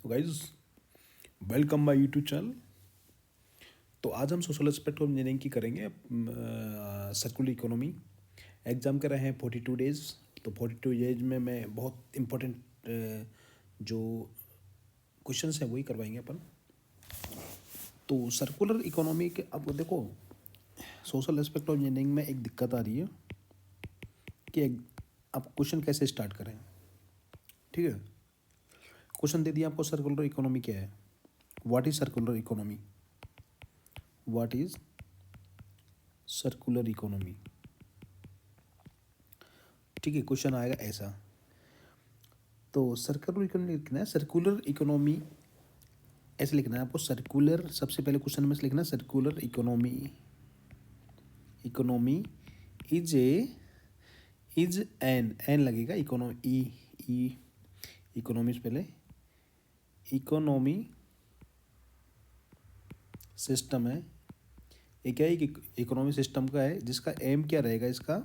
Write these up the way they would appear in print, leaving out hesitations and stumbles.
तो guys welcome my YouTube channel. तो आज हम सोशल एस्पेक्ट ऑफ इंजीनियरिंग की करेंगे। सर्कुलर इकोनॉमी एग्ज़ाम के रहे हैं 42 डेज़। तो 42 डेज में मैं बहुत इम्पोर्टेंट जो क्वेश्चंस हैं वही करवाएंगे अपन। तो सर्कुलर इकोनॉमी के अब देखो, सोशल एस्पेक्ट ऑफ इंजीनियरिंग में एक दिक्कत आ रही है कि अब क्वेश्चन कैसे स्टार्ट करें। ठीक है, क्वेश्चन दे दिया आपको, सर्कुलर इकोनॉमी क्या है, what is circular economy, what is circular economy. ठीक है, क्वेश्चन आएगा ऐसा। तो सर्कुलर इकोनॉमी लिखना है, सर्कुलर इकोनॉमी ऐसे लिखना है आपको। सर्कुलर सबसे पहले क्वेश्चन में से लिखना है, circular economy economy is an लगेगा, इकोनॉमी ई इकोनॉमी से पहले इकोनॉमी सिस्टम है। ये क्या है, इकोनॉमी सिस्टम का है जिसका एम क्या रहेगा इसका,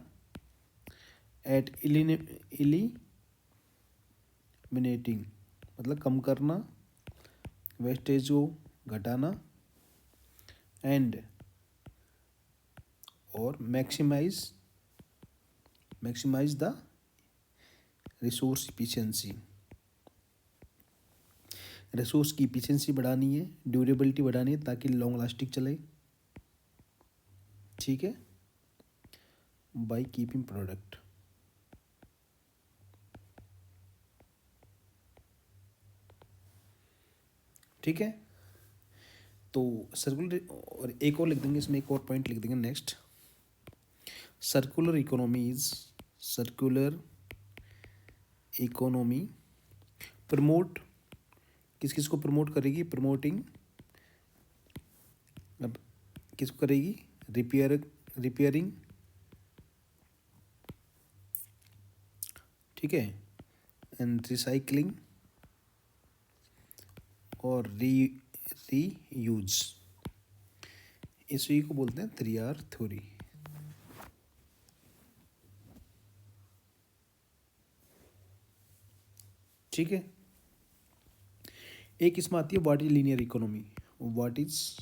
एट एलिमिनेटिंग मतलब कम करना, वेस्टेज को घटाना, एंड और maximise the resource efficiency. Resource की इफिशिएंसी बढ़ानी है, ड्यूरेबिलिटी बढ़ानी है ताकि लॉन्ग लास्टिंग चले। ठीक है, बाय कीपिंग प्रोडक्ट। ठीक है, तो सर्कुलर और एक और लिख देंगे इसमें, एक और पॉइंट लिख देंगे नेक्स्ट। सर्कुलर इकोनॉमी प्रमोट किस किस को प्रमोट करेगी, प्रमोटिंग अब किसको करेगी, रिपेयरिंग। ठीक है, एंड रिसाइकलिंग और रीयूज। इसी को बोलते हैं 3R थ्योरी। ठीक है, एक इसमें आती है what is linear economy. What is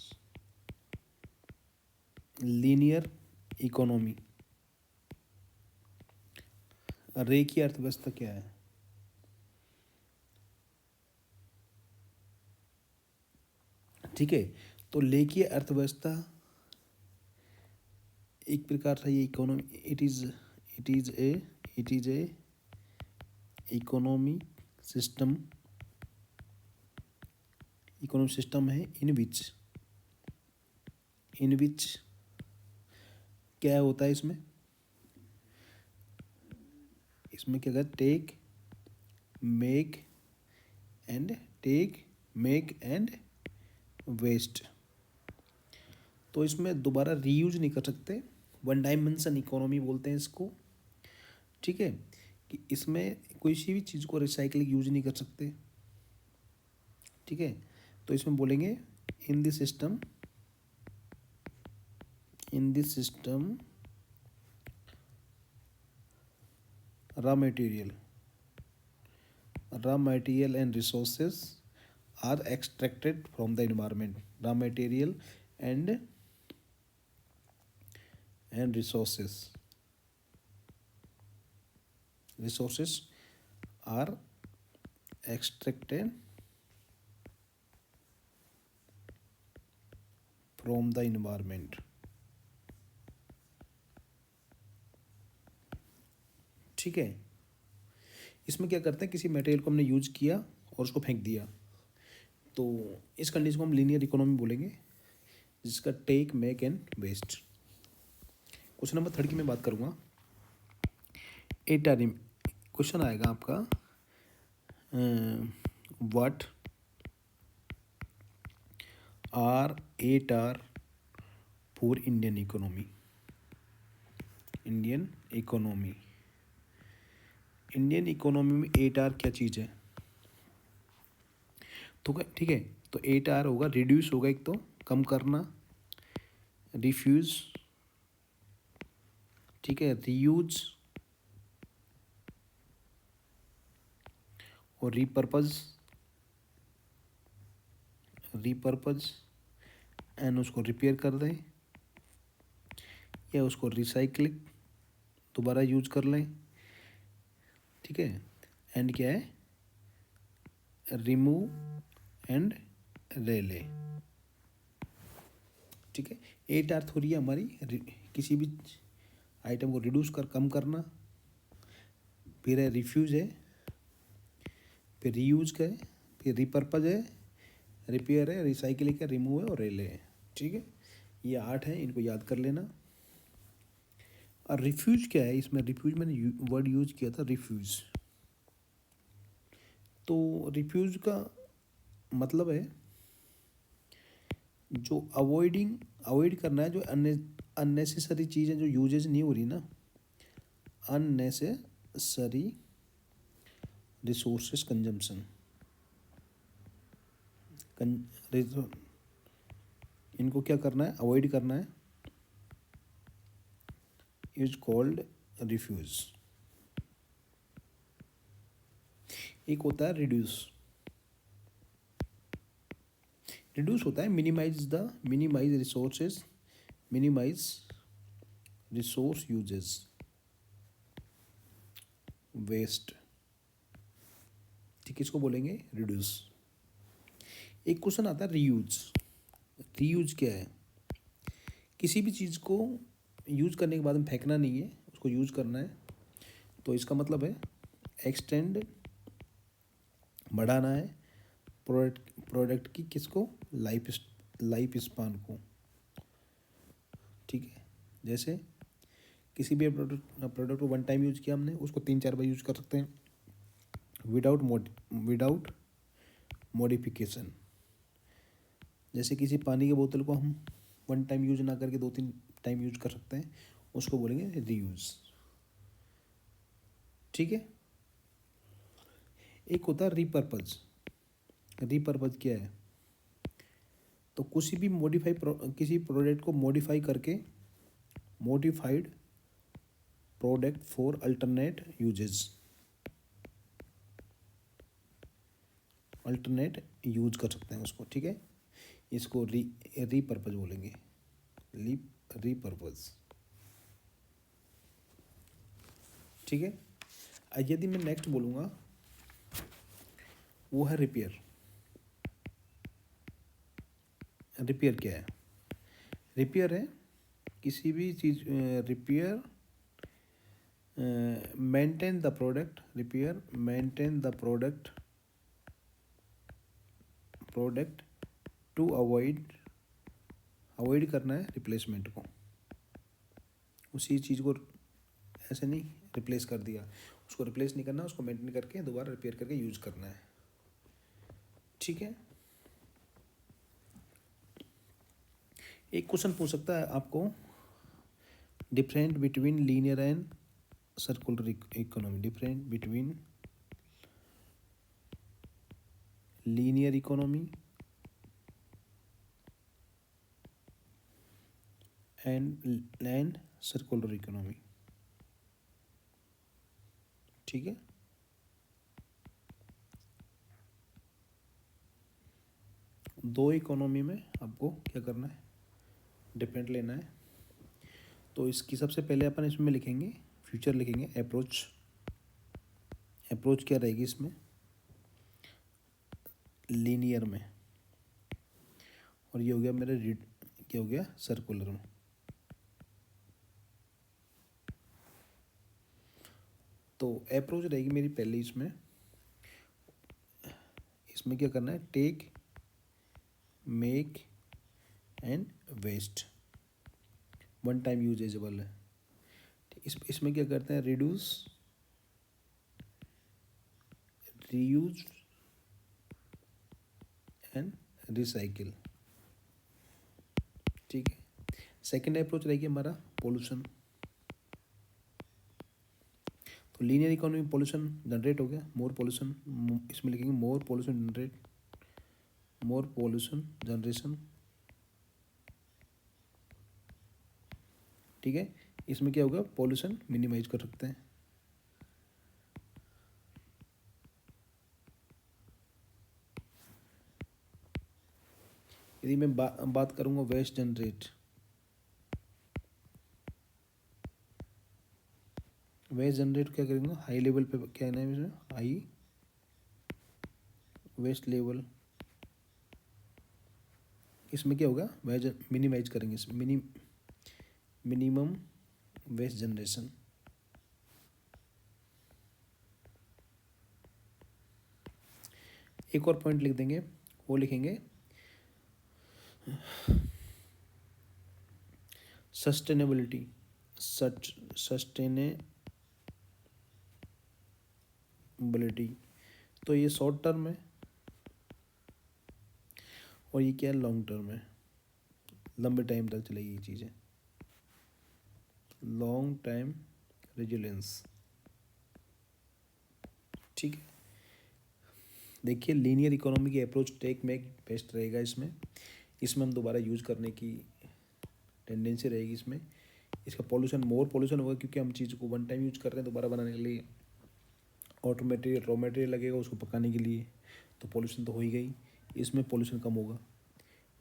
linear economy, रेखीय अर्थव्यवस्था क्या है। ठीक है, तो रेखीय अर्थव्यवस्था एक प्रकार से ये economy, it is a economy system है इन विच क्या होता है इसमें क्या कहते, टेक मेक एंड वेस्ट। तो इसमें दोबारा रीयूज नहीं कर सकते, वन डायमेंशन इकोनॉमी बोलते हैं इसको। ठीक है, कि इसमें कोई सी भी चीज़ को रिसाइकलिंग यूज नहीं कर सकते। ठीक है, तो इसमें बोलेंगे in this system raw material and resources are extracted from the environment. Raw material and resources are extracted from the environment। ठीक है, इसमें क्या करते हैं, किसी मटेरियल को हमने यूज किया और उसको फेंक दिया, तो इस कंडीशन को हम लीनियर इकोनॉमी बोलेंगे, जिसका take make and waste. Question number 3 की मैं बात करूँगा। क्वेश्चन आएगा आपका, what are 8R for Indian economy. Indian economy में 8R क्या चीज़ है। तो ठीक है, तो 8R होगा, रिड्यूस होगा एक तो कम करना, रिफ्यूज, ठीक है, रीयूज और रीपर्पज रीपर्पज एंड उसको रिपेयर कर दें, या उसको रिसाइक्लिंग दोबारा यूज कर लें, ठीक है। एंड क्या है, रिमूव एंड रेले, ठीक है। 8R थ्योरी है हमारी, किसी भी आइटम को रिड्यूस कर कम करना, फिर है रिफ्यूज है, फिर रीयूज का है, फिर रिपर्पज है, रिपेयर है, रिसाइकिलिंग है, रिमूव है और रेले है, ठीक है। ये 8 है, इनको याद कर लेना। और रिफ्यूज क्या है, इसमें रिफ्यूज मैंने वर्ड यूज किया था, रिफ्यूज। तो रिफ्यूज का मतलब है जो अवॉइड करना है, जो अननेसेसरी चीज़ें जो यूजेज नहीं हो रही ना, अननेसेसरी रिसोर्सेस कंजम्पशन, इनको क्या करना है, अवॉइड करना है, इज कॉल्ड रिफ्यूज। एक होता है रिड्यूस। रिड्यूस होता है minimise resources, minimise resource uses, waste, ठीक है, इसको बोलेंगे रिड्यूस। एक क्वेश्चन आता है रीयूज। रीयूज क्या है, किसी भी चीज़ को यूज करने के बाद में फेंकना नहीं है, उसको यूज करना है। तो इसका मतलब है एक्सटेंड, बढ़ाना है प्रोडक्ट की किसको, लाइफ स्पान को, ठीक है। जैसे किसी भी प्रोडक्ट को वन टाइम यूज किया हमने, उसको 3-4 बार यूज कर सकते हैं विदाउट मॉडिफिकेशन। जैसे किसी पानी की बोतल को हम वन टाइम यूज ना करके 2-3 टाइम यूज कर सकते हैं, उसको बोलेंगे रीयूज, ठीक है। एक होता है रीपर्पज। रीपर्पज क्या है, तो किसी प्रोडक्ट को मॉडिफाई करके, modified product for alternate use कर सकते हैं उसको, ठीक है। इसको रीपर्पज बोलेंगे, रीपर्पज, ठीक है। यदि मैं नेक्स्ट बोलूँगा, वो है रिपेयर। रिपेयर क्या है, रिपेयर है किसी भी चीज़, repair maintain the product, repair maintain the product to avoid करना है रिप्लेसमेंट को। उसी चीज़ को ऐसे नहीं रिप्लेस कर दिया, उसको रिप्लेस नहीं करना, उसको मेंटेन करके दोबारा रिपेयर करके यूज करना है, ठीक है। एक क्वेश्चन पूछ सकता है आपको, different between linear and circular economy, different between linear economy and circular economy, ठीक है। दो इकोनॉमी में आपको क्या करना है, डिफरेंट लेना है। तो इसकी सबसे पहले अपन इसमें लिखेंगे, फ्यूचर लिखेंगे, अप्रोच क्या रहेगी इसमें, लीनियर में, और ये हो गया मेरा क्या हो गया, सर्कुलर में। तो अप्रोच रहेगी मेरी पहले, इसमें क्या करना है, take, make and waste, one time usable है। इसमें क्या करते हैं, रिड्यूस, रीयूज एंड रिसाइकिल, ठीक है। सेकेंड अप्रोच रहेगी हमारा पोल्यूशन। तो लीनियर इकोनॉमी में पोल्यूशन जनरेट हो गया, मोर पोल्यूशन, इसमें लिखेंगे मोर पोल्यूशन जनरेशन, ठीक है। इसमें क्या होगा, पोल्यूशन मिनिमाइज कर सकते हैं। यदि मैं बात करूँगा वेस्ट जनरेट, वेस्ट जनरेट क्या करेंगे, हाई लेवल पे क्या नाम है, हाई वेस्ट लेवल, इसमें क्या होगा, वेज मिनिमाइज करेंगे इसमें, मिनिमम वेस्ट जनरेशन। एक और पॉइंट लिख देंगे, वो लिखेंगे सस्टेनेबिलिटी, सस्टेनेबिलिटी। तो ये शॉर्ट टर्म है और ये क्या है, लॉन्ग टर्म है, लंबे टाइम तक चलेगी ये चीज़ें, लॉन्ग टाइम रेजिलेंस। ठीक है, देखिए लीनियर इकोनॉमी की अप्रोच टेक मेक बेस्ट रहेगा इसमें, इसमें हम दोबारा यूज़ करने की टेंडेंसी रहेगी इसमें। इसका पॉल्यूशन, मोर पॉल्यूशन होगा क्योंकि हम चीज़ को वन टाइम यूज कर रहे हैं दोबारा बनाने के लिए, ऑटो मटेरियल रॉ मटेरियल लगेगा उसको पकाने के लिए, तो पॉल्यूशन तो हो ही गई, इसमें पॉल्यूशन कम होगा।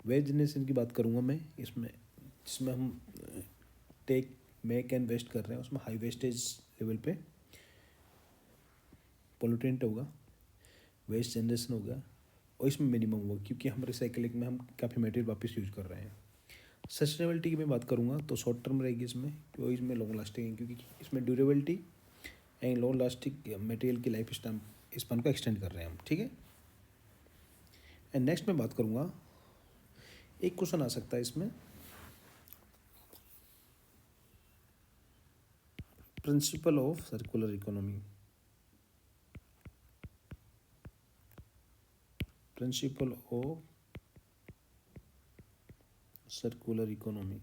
वेस्ट जनरेशन की बात करूँगा मैं इसमें, जिसमें हम टेक मेक एंड वेस्ट कर रहे हैं, उसमें हाई वेस्टेज लेवल पे पोल्यूटेंट होगा, वेस्ट जनरेशन होगा, और इसमें मिनिमम होगा क्योंकि हम रिसाइकलिंग में हम काफ़ी मटेरियल वापस यूज कर रहे हैं। सस्टेनेबिलिटी की मैं बात करूँगा तो शॉर्ट टर्म रहेगी इसमें, क्योंकि इसमें लॉन्ग लास्टिंग है, क्योंकि इसमें durability and long lasting material की लाइफ स्पैन को एक्सटेंड कर रहे हैं हम। ठीक है, एंड नेक्स्ट मैं बात करूँगा, एक क्वेश्चन आ सकता है इसमें, principle of circular economy, principle of circular economy.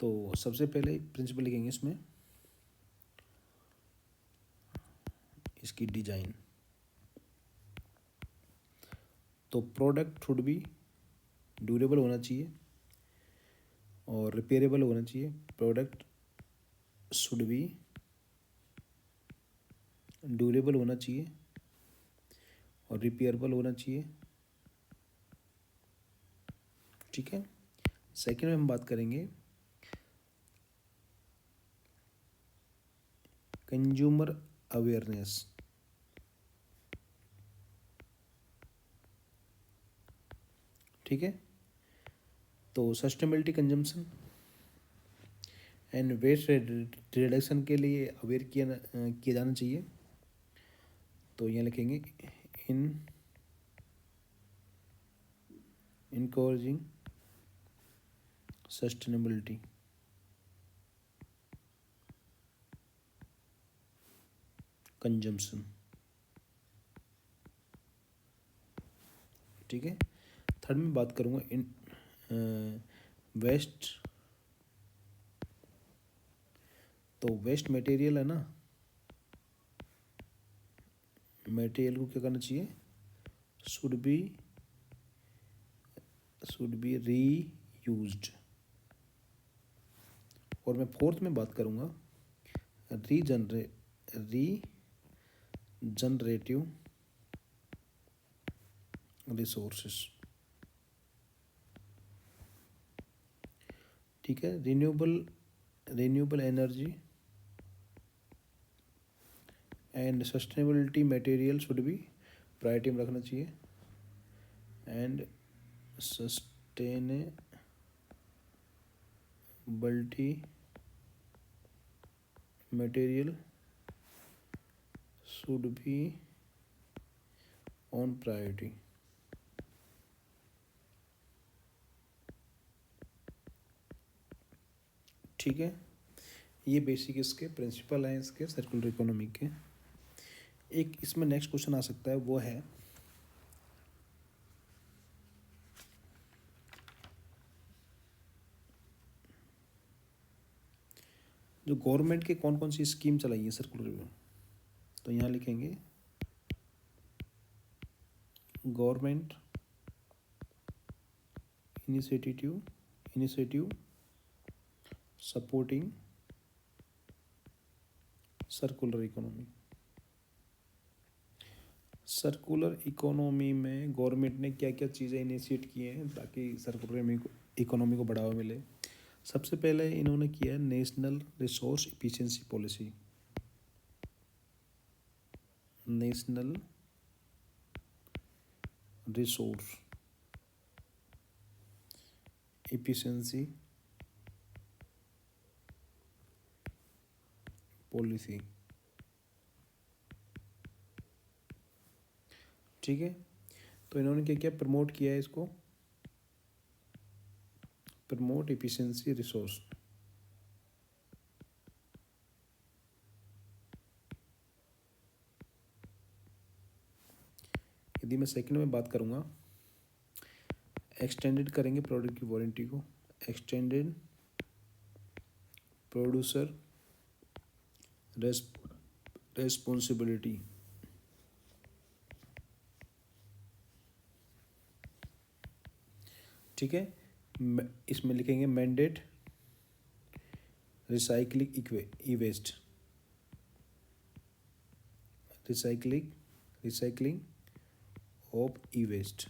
तो सबसे पहले प्रिंसिपल लिखेंगे इसमें, इसकी डिजाइन, तो प्रोडक्ट शुड बी ड्यूरेबल होना चाहिए और रिपेयरेबल होना चाहिए, प्रोडक्ट शुड बी ड्यूरेबल होना चाहिए और रिपेयरेबल होना चाहिए। ठीक है, सेकेंड में हम बात करेंगे कंज्यूमर अवेयरनेस, ठीक है, तो sustainability, consumption and waste reduction के लिए अवेयर किया जाना चाहिए। तो यहाँ लिखेंगे इन इनकरेजिंग सस्टेनेबिलिटी, कंजम्पशन। ठीक है, थर्ड में बात करूँगा इन वेस्ट, तो वेस्ट मटेरियल है ना, मटेरियल को क्या करना चाहिए, शुड बी रीयूज्ड। और मैं फोर्थ में बात करूँगा रीजनरेटिव रिसोर्सेस। ठीक है, renewable energy and sustainability material should be priority में रखना चाहिए, and sustainability material should be on priority. ठीक है, ये बेसिक इसके प्रिंसिपल हैं इसके सर्कुलर इकोनॉमी के। एक इसमें नेक्स्ट क्वेश्चन आ सकता है, वो है जो गवर्नमेंट के कौन कौन सी स्कीम चलाई है सर्कुलर, तो यहाँ लिखेंगे government initiative supporting circular economy. Circular economy में गवर्नमेंट ने क्या क्या चीज़ें इनिशिएट की हैं ताकि सर्कुलर इकोनॉमी को बढ़ावा मिले। सबसे पहले इन्होंने किया है national resource efficiency policy. National resource efficiency policy, ठीक है। तो इन्होंने क्या किया, प्रमोट किया है इसको, प्रमोट इफिशिएंसी रिसोर्स। यदि मैं सेकंड में बात करूँगा, एक्सटेंडेड करेंगे प्रोडक्ट की वारंटी को, एक्सटेंडेड प्रोड्यूसर रेस्पॉन्सिबिलिटी, ठीक है। इसमें लिखेंगे mandate recycling e waste, recycling of e waste.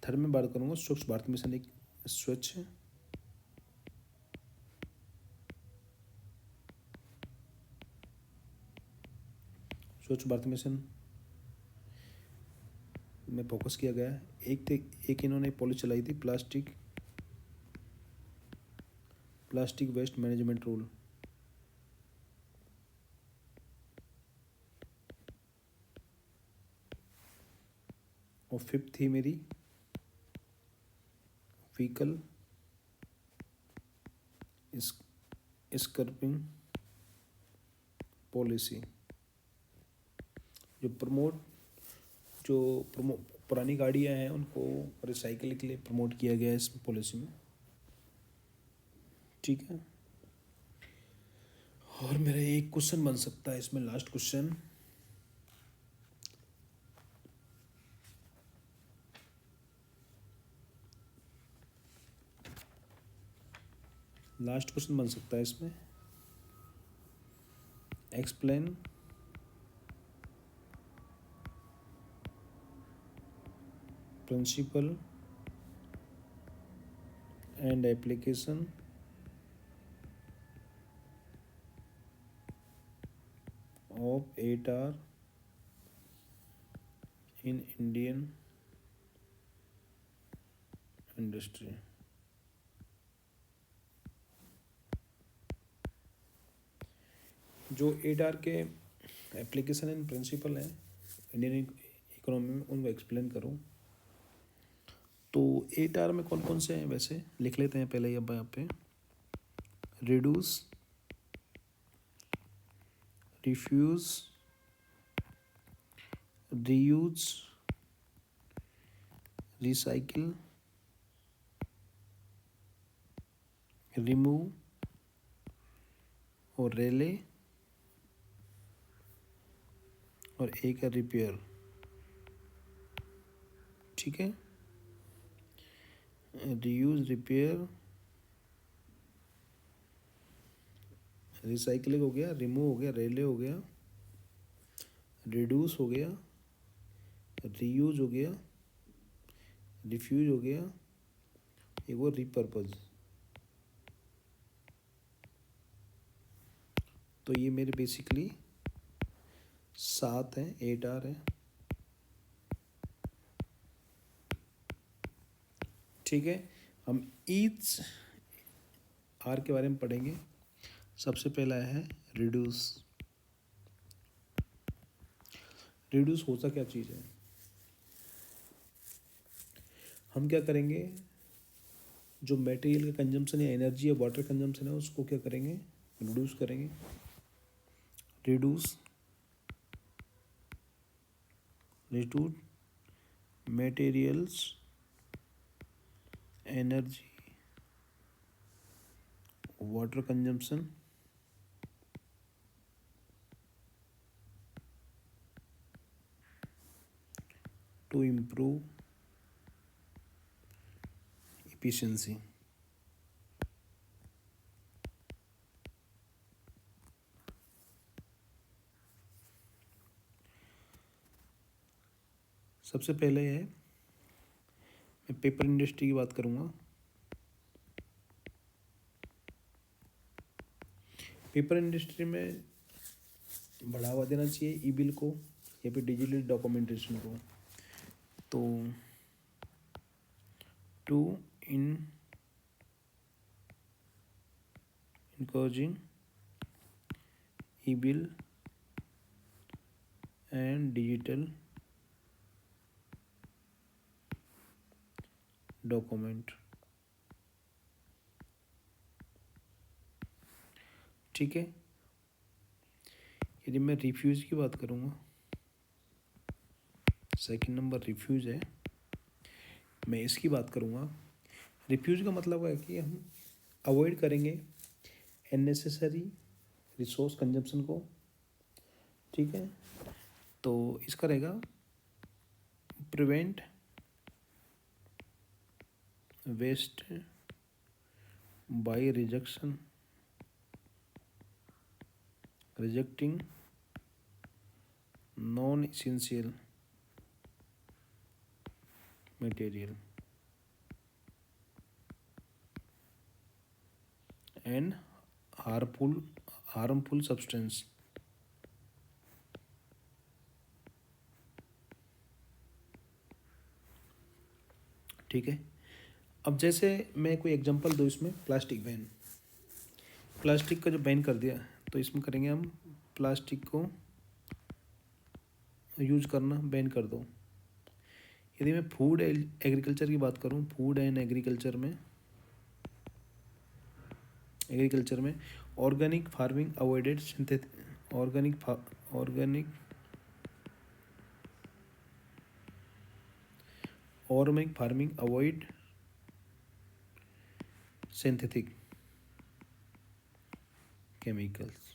Third में बात करूँगा स्वच्छ भारत मिशन, एक स्वच्छ भारत मिशन में फोकस किया गया है। एक इन्होंने पॉलिसी चलाई थी, प्लास्टिक वेस्ट मैनेजमेंट रूल। और फिफ्थ थी मेरी व्हीकल स्क्रैपिंग पॉलिसी, जो पुरानी गाड़ियाँ हैं उनको रिसाइकिल के लिए प्रमोट किया गया है इस पॉलिसी में, ठीक है। और मेरा एक क्वेश्चन बन सकता है इसमें, लास्ट क्वेश्चन, बन सकता है इसमें, explain principle and application of 8R in Indian industry. जो 8R के एप्लीकेशन एंड प्रिंसिपल हैं इंडियन इकोनॉमी में, उनको एक्सप्लेन करूँ। तो 8R में कौन कौन से हैं वैसे लिख लेते हैं पहले यहाँ पे, reduce, refuse, reuse, recycle, remove और रेले, और एक है रिपेयर, ठीक है। रीयूज, रिपेयर, रिसाइकलिंग हो गया, रिमूव हो गया, रेले हो गया, रिड्यूस हो गया, रीयूज हो गया, रिफ्यूज हो गया, एक वो रिपर्पज। तो ये मेरे बेसिकली 7 हैं, 8R हैं, ठीक है। हम ईच आर के बारे में पढ़ेंगे। सबसे पहला है रिड्यूस। रिड्यूस होता क्या चीज़ है, हम क्या करेंगे, जो मटेरियल का कंजम्पशन या एनर्जी या वाटर कंजम्पशन है उसको क्या करेंगे, रिड्यूस करेंगे। Reduce materials energy water consumption to improve efficiency। सबसे पहले है, मैं पेपर इंडस्ट्री की बात करूँगा। पेपर इंडस्ट्री में बढ़ावा देना चाहिए ई बिल को या फिर डिजिटल डॉक्यूमेंटेशन को। तो to in encouraging e-bill and digital document. ठीक है, यदि मैं रिफ्यूज़ की बात करूँगा, सेकंड नंबर रिफ्यूज़ है, मैं इसकी बात करूँगा। रिफ्यूज़ का मतलब है कि हम अवॉइड करेंगे अननेसेसरी रिसोर्स कंजम्पशन को। ठीक है, तो इसका रहेगा prevent waste by rejecting non essential material and harmful substance. ठीक है, अब जैसे मैं कोई एग्जांपल दूँ इसमें, प्लास्टिक बैन, प्लास्टिक का जो बैन कर दिया, तो इसमें करेंगे हम प्लास्टिक को यूज करना बैन कर दो। यदि मैं फूड एग्रीकल्चर की बात करूँ, फूड एंड एग्रीकल्चर में organic farming avoided synthetic organic farming avoid synthetic chemicals.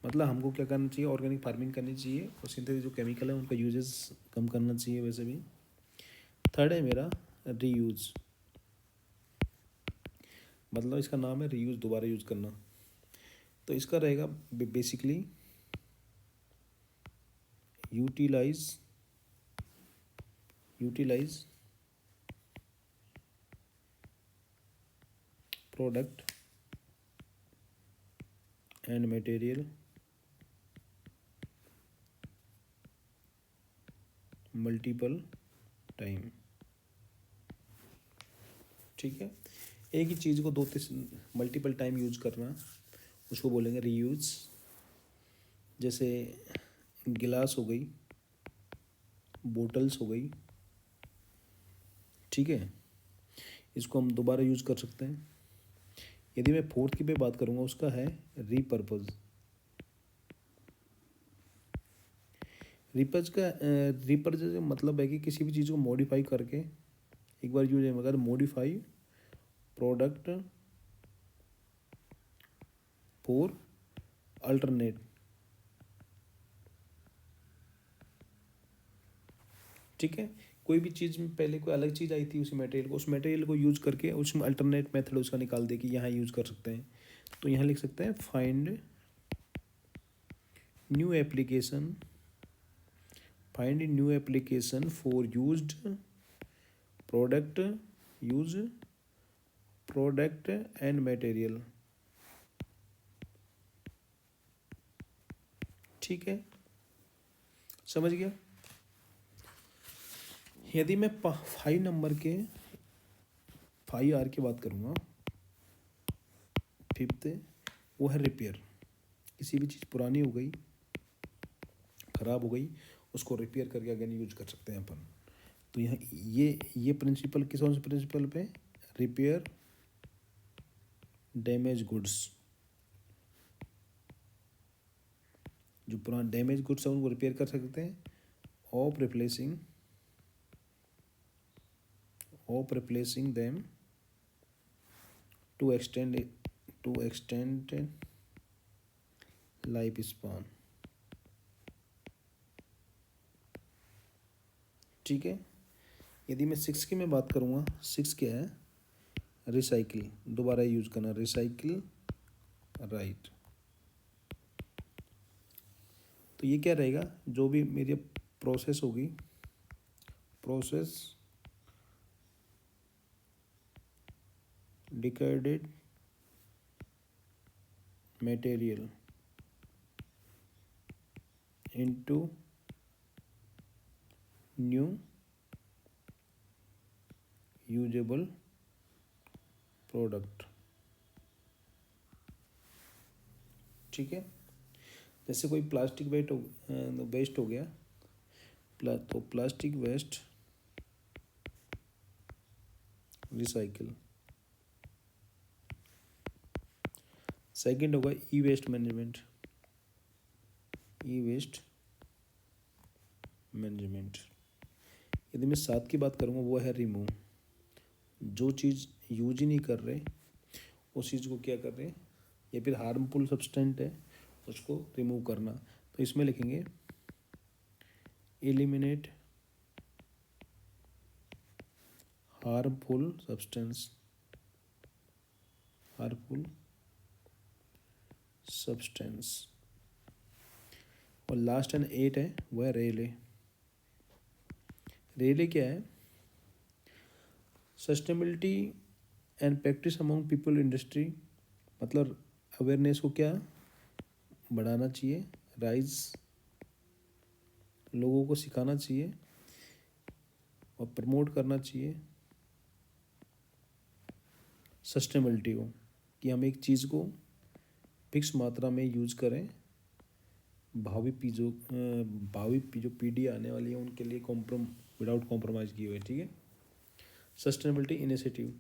मतलब हमको क्या करना चाहिए, ऑर्गेनिक फार्मिंग करनी चाहिए और सिंथेटिक जो केमिकल है उनका यूजेस कम करना चाहिए वैसे भी। थर्ड है मेरा रीयूज़, मतलब इसका नाम है रीयूज़, दोबारा यूज़ करना। तो इसका रहेगा basically utilise product and material multiple time. ठीक है, एक ही चीज़ को मल्टीपल टाइम यूज करना, उसको बोलेंगे रीयूज। जैसे गिलास हो गई, बोटल्स हो गई, ठीक है, इसको हम दोबारा यूज कर सकते हैं। यदि मैं फोर्थ की पे बात करूँगा, उसका है रीपर्पज़। रीपर्पज़ का मतलब है कि किसी भी चीज़ को मॉडिफाई करके एक बार यूज है, मगर मॉडिफाई प्रोडक्ट फॉर अल्टरनेट। ठीक है, कोई भी चीज़ में पहले कोई अलग चीज़ आई थी, उसी मटेरियल को, उस मटेरियल को यूज़ करके उसमें अल्टरनेट मेथड उसका निकाल दे कि यहाँ यूज़ कर सकते हैं। तो यहाँ लिख सकते हैं find new application for product and material. ठीक है, समझ गया। यदि मैं 5 नंबर के 5R की बात करूँगा, फिफ्थ वो है रिपेयर। किसी भी चीज़ पुरानी हो गई, ख़राब हो गई, उसको रिपेयर करके अगेन यूज कर सकते हैं अपन। तो यहाँ ये प्रिंसिपल किस कौन से प्रिंसिपल पे, रिपेयर डैमेज गुड्स। जो पुराना डैमेज गुड्स है उनको रिपेयर कर सकते हैं, of replacing them to extend life span. ठीक है, यदि मैं 6 की मैं बात करूँगा, 6 क्या है, रिसाइकिल, दोबारा यूज करना, रिसाइकिल राइट। तो ये क्या रहेगा, जो भी मेरे प्रोसेस होगी, process decayed material into new usable product. ठीक है, जैसे कोई प्लास्टिक वेस्ट हो गया, तो प्लास्टिक वेस्ट रिसाइकिल। सेकंड होगा e waste management, e waste management. यदि मैं सात की बात करूँगा वो है रिमूव, जो चीज़ यूज ही नहीं कर रहे उस चीज़ को क्या कर रहे हैं, या फिर हार्मफुल सब्सटेंट है उसको रिमूव करना। तो इसमें लिखेंगे eliminate harmful substance, harmful substance. और लास्ट एंड 8 है वो है रेले। रेले क्या है, sustainability and practice among people industry, मतलब अवेयरनेस को क्या बढ़ाना चाहिए, राइज लोगों को सिखाना चाहिए और प्रमोट करना चाहिए सस्टेनेबिलिटी को, कि हम एक चीज़ को फिक्स मात्रा में यूज करें, भावी जो पीढ़ी आने वाली है उनके लिए विदाउट कॉम्प्रोमाइज़ किए हुए। ठीक है, सस्टेनेबिलिटी इनिशिएटिव।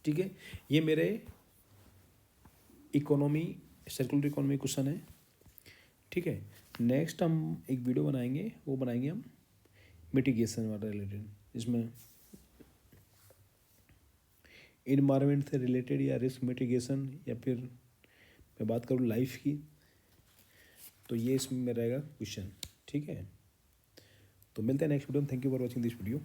ठीक है, ये मेरे इकोनॉमी, सर्कुलर इकोनॉमी क्वेश्चन है। ठीक है, नेक्स्ट हम एक वीडियो बनाएंगे, वो बनाएंगे हम मिटिगेशन वाला रिलेटेड, इसमें इन्वायरमेंट से रिलेटेड या रिस्क मिटिगेशन, या फिर मैं बात करूँ लाइफ की, तो ये इसमें रहेगा क्वेश्चन। ठीक है, तो मिलते हैं नेक्स्ट वीडियो में। Thank you for watching this video.